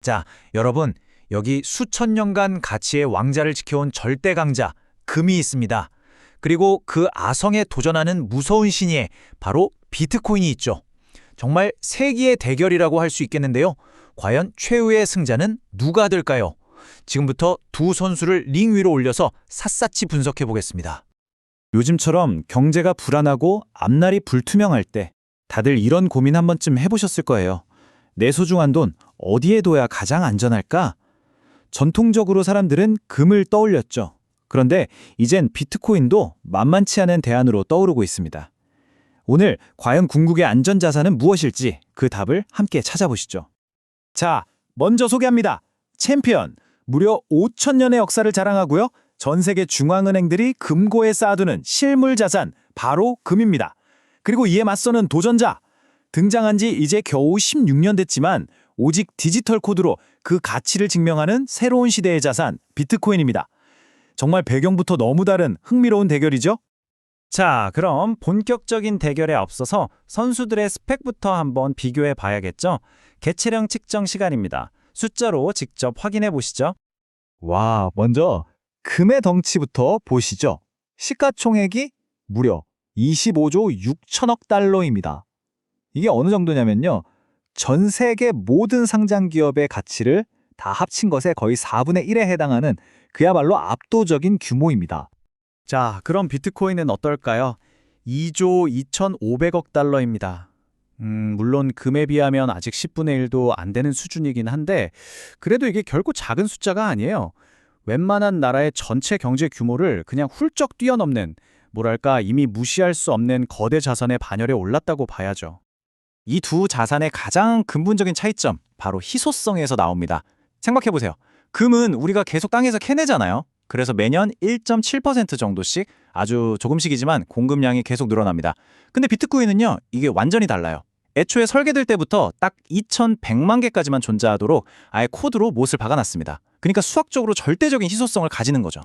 자, 여러분, 여기 수천 년간 가치의 왕자를 지켜온 절대 강자, 금이 있습니다. 그리고 그 아성에 도전하는 무서운 신예, 바로 비트코인이 있죠. 정말 세기의 대결이라고 할 수 있겠는데요. 과연 최후의 승자는 누가 될까요? 지금부터 두 선수를 링 위로 올려서 샅샅이 분석해 보겠습니다. 요즘처럼 경제가 불안하고 앞날이 불투명할 때 다들 이런 고민 한 번쯤 해보셨을 거예요. 내 소중한 돈 어디에 둬야 가장 안전할까? 전통적으로 사람들은 금을 떠올렸죠. 그런데 이젠 비트코인도 만만치 않은 대안으로 떠오르고 있습니다. 오늘 과연 궁극의 안전자산은 무엇일지 그 답을 함께 찾아보시죠. 자, 먼저 소개합니다. 챔피언, 무려 5,000년의 역사를 자랑하고요. 전 세계 중앙은행들이 금고에 쌓아두는 실물 자산, 바로 금입니다. 그리고 이에 맞서는 도전자, 등장한 지 이제 겨우 16년 됐지만 오직 디지털 코드로 그 가치를 증명하는 새로운 시대의 자산, 비트코인입니다. 정말 배경부터 너무 다른 흥미로운 대결이죠? 자, 그럼 본격적인 대결에 앞서서 선수들의 스펙부터 한번 비교해 봐야겠죠? 개체량 측정 시간입니다. 숫자로 직접 확인해 보시죠. 와, 먼저 금의 덩치부터 보시죠. 시가총액이 무려 25조 6천억 달러입니다. 이게 어느 정도냐면요. 전 세계 모든 상장 기업의 가치를 다 합친 것의 거의 4분의 1에 해당하는 그야말로 압도적인 규모입니다. 자, 그럼 비트코인은 어떨까요? 2조 2,500억 달러입니다. 물론 금에 비하면 아직 10분의 1도 안 되는 수준이긴 한데 그래도 이게 결코 작은 숫자가 아니에요. 웬만한 나라의 전체 경제 규모를 그냥 훌쩍 뛰어넘는, 뭐랄까 이미 무시할 수 없는 거대 자산의 반열에 올랐다고 봐야죠. 이 두 자산의 가장 근본적인 차이점, 바로 희소성에서 나옵니다. 생각해보세요. 금은 우리가 계속 땅에서 캐내잖아요. 그래서 매년 1.7% 정도씩 아주 조금씩이지만 공급량이 계속 늘어납니다. 근데 비트코인은요, 이게 완전히 달라요. 애초에 설계될 때부터 딱 2,100만 개까지만 존재하도록 아예 코드로 못을 박아놨습니다. 그러니까 수학적으로 절대적인 희소성을 가지는 거죠.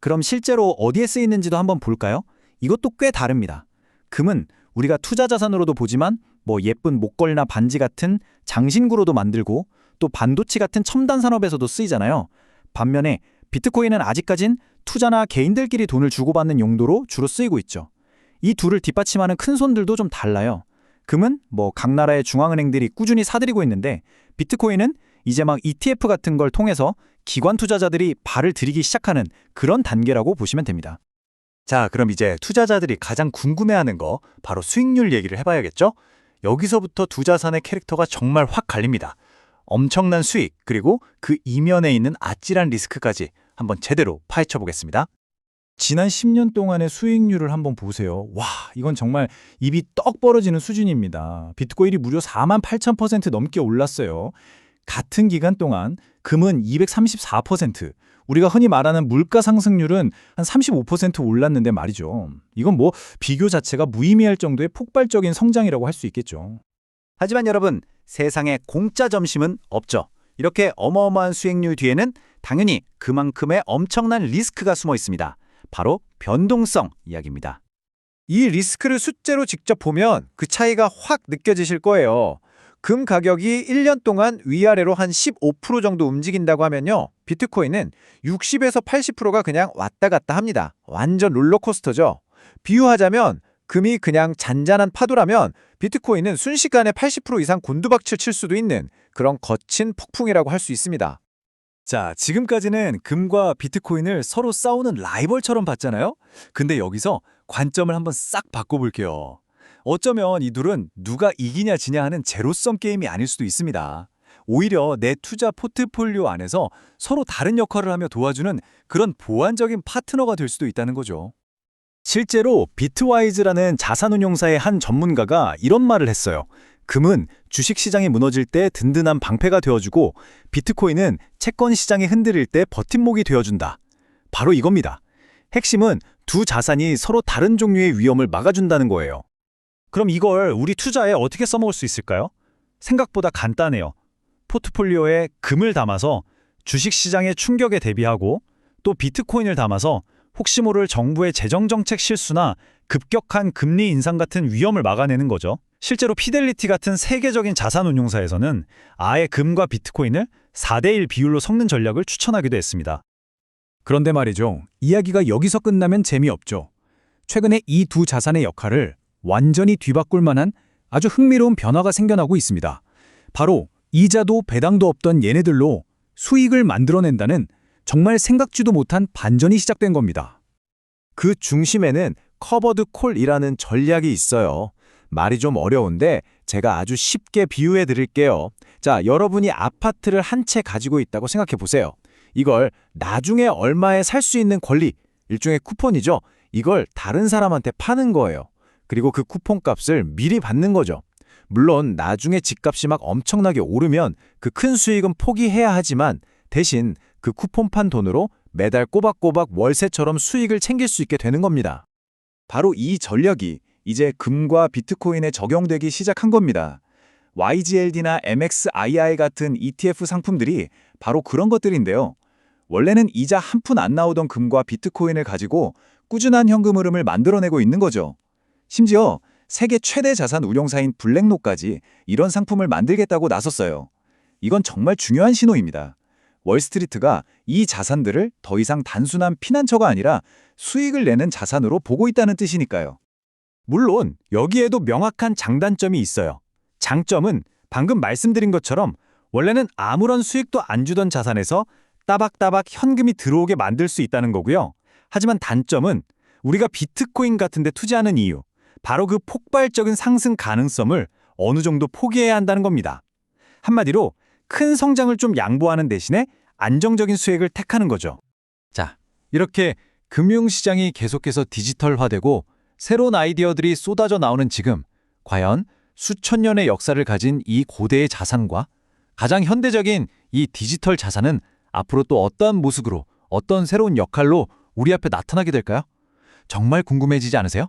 그럼 실제로 어디에 쓰이는지도 한번 볼까요? 이것도 꽤 다릅니다. 금은 우리가 투자 자산으로도 보지만 예쁜 목걸이나 반지 같은 장신구로도 만들고 또 반도체 같은 첨단 산업에서도 쓰이잖아요. 반면에 비트코인은 아직까진 투자나 개인들끼리 돈을 주고받는 용도로 주로 쓰이고 있죠. 이 둘을 뒷받침하는 큰 손들도 좀 달라요. 금은 각 나라의 중앙은행들이 꾸준히 사들이고 있는데 비트코인은 이제 막 ETF 같은 걸 통해서 기관 투자자들이 발을 들이기 시작하는 그런 단계라고 보시면 됩니다. 자, 그럼 이제 투자자들이 가장 궁금해하는 거 바로 수익률 얘기를 해봐야겠죠? 여기서부터 두 자산의 캐릭터가 정말 확 갈립니다. 엄청난 수익, 그리고 그 이면에 있는 아찔한 리스크까지 한번 제대로 파헤쳐 보겠습니다. 지난 10년 동안의 수익률을 한번 보세요. 와, 이건 정말 입이 떡 벌어지는 수준입니다. 비트코인이 무려 48,000% 넘게 올랐어요. 같은 기간 동안 금은 234%, 우리가 흔히 말하는 물가 상승률은 한 35% 올랐는데 말이죠. 이건 비교 자체가 무의미할 정도의 폭발적인 성장이라고 할 수 있겠죠. 하지만 여러분, 세상에 공짜 점심은 없죠. 이렇게 어마어마한 수익률 뒤에는 당연히 그만큼의 엄청난 리스크가 숨어 있습니다. 바로 변동성 이야기입니다. 이 리스크를 숫자로 직접 보면 그 차이가 확 느껴지실 거예요. 금 가격이 1년 동안 위아래로 한 15% 정도 움직인다고 하면요, 비트코인은 60에서 80%가 그냥 왔다 갔다 합니다. 완전 롤러코스터죠. 비유하자면 금이 그냥 잔잔한 파도라면 비트코인은 순식간에 80% 이상 곤두박질 칠 수도 있는 그런 거친 폭풍이라고 할 수 있습니다. 자, 지금까지는 금과 비트코인을 서로 싸우는 라이벌처럼 봤잖아요? 근데 여기서 관점을 한번 싹 바꿔볼게요. 어쩌면 이 둘은 누가 이기냐 지냐 하는 제로섬 게임이 아닐 수도 있습니다. 오히려 내 투자 포트폴리오 안에서 서로 다른 역할을 하며 도와주는 그런 보완적인 파트너가 될 수도 있다는 거죠. 실제로 비트와이즈라는 자산운용사의 한 전문가가 이런 말을 했어요. 금은 주식시장이 무너질 때 든든한 방패가 되어주고 비트코인은 채권 시장이 흔들릴 때 버팀목이 되어준다. 바로 이겁니다. 핵심은 두 자산이 서로 다른 종류의 위험을 막아준다는 거예요. 그럼 이걸 우리 투자에 어떻게 써먹을 수 있을까요? 생각보다 간단해요. 포트폴리오에 금을 담아서 주식시장의 충격에 대비하고 또 비트코인을 담아서 혹시 모를 정부의 재정정책 실수나 급격한 금리 인상 같은 위험을 막아내는 거죠. 실제로 피델리티 같은 세계적인 자산 운용사에서는 아예 금과 비트코인을 4대1 비율로 섞는 전략을 추천하기도 했습니다. 그런데 말이죠. 이야기가 여기서 끝나면 재미없죠. 최근에 이 두 자산의 역할을 완전히 뒤바꿀 만한 아주 흥미로운 변화가 생겨나고 있습니다. 바로 이자도 배당도 없던 얘네들로 수익을 만들어낸다는 정말 생각지도 못한 반전이 시작된 겁니다. 그 중심에는 커버드 콜이라는 전략이 있어요. 말이 좀 어려운데 제가 아주 쉽게 비유해 드릴게요. 자, 여러분이 아파트를 한 채 가지고 있다고 생각해 보세요. 이걸 나중에 얼마에 살 수 있는 권리, 일종의 쿠폰이죠. 이걸 다른 사람한테 파는 거예요. 그리고 그 쿠폰 값을 미리 받는 거죠. 물론 나중에 집값이 막 엄청나게 오르면 그 큰 수익은 포기해야 하지만 대신 그 쿠폰 판 돈으로 매달 꼬박꼬박 월세처럼 수익을 챙길 수 있게 되는 겁니다. 바로 이 전략이 이제 금과 비트코인에 적용되기 시작한 겁니다. YGLD나 MXII 같은 ETF 상품들이 바로 그런 것들인데요. 원래는 이자 한 푼 안 나오던 금과 비트코인을 가지고 꾸준한 현금 흐름을 만들어내고 있는 거죠. 심지어 세계 최대 자산 운용사인 블랙록까지 이런 상품을 만들겠다고 나섰어요. 이건 정말 중요한 신호입니다. 월스트리트가 이 자산들을 더 이상 단순한 피난처가 아니라 수익을 내는 자산으로 보고 있다는 뜻이니까요. 물론 여기에도 명확한 장단점이 있어요. 장점은 방금 말씀드린 것처럼 원래는 아무런 수익도 안 주던 자산에서 따박따박 현금이 들어오게 만들 수 있다는 거고요. 하지만 단점은 우리가 비트코인 같은 데 투자하는 이유, 바로 그 폭발적인 상승 가능성을 어느 정도 포기해야 한다는 겁니다. 한마디로 큰 성장을 좀 양보하는 대신에 안정적인 수익을 택하는 거죠. 자, 이렇게 금융시장이 계속해서 디지털화되고 새로운 아이디어들이 쏟아져 나오는 지금, 과연 수천 년의 역사를 가진 이 고대의 자산과 가장 현대적인 이 디지털 자산은 앞으로 또 어떠한 모습으로, 어떤 새로운 역할로 우리 앞에 나타나게 될까요? 정말 궁금해지지 않으세요?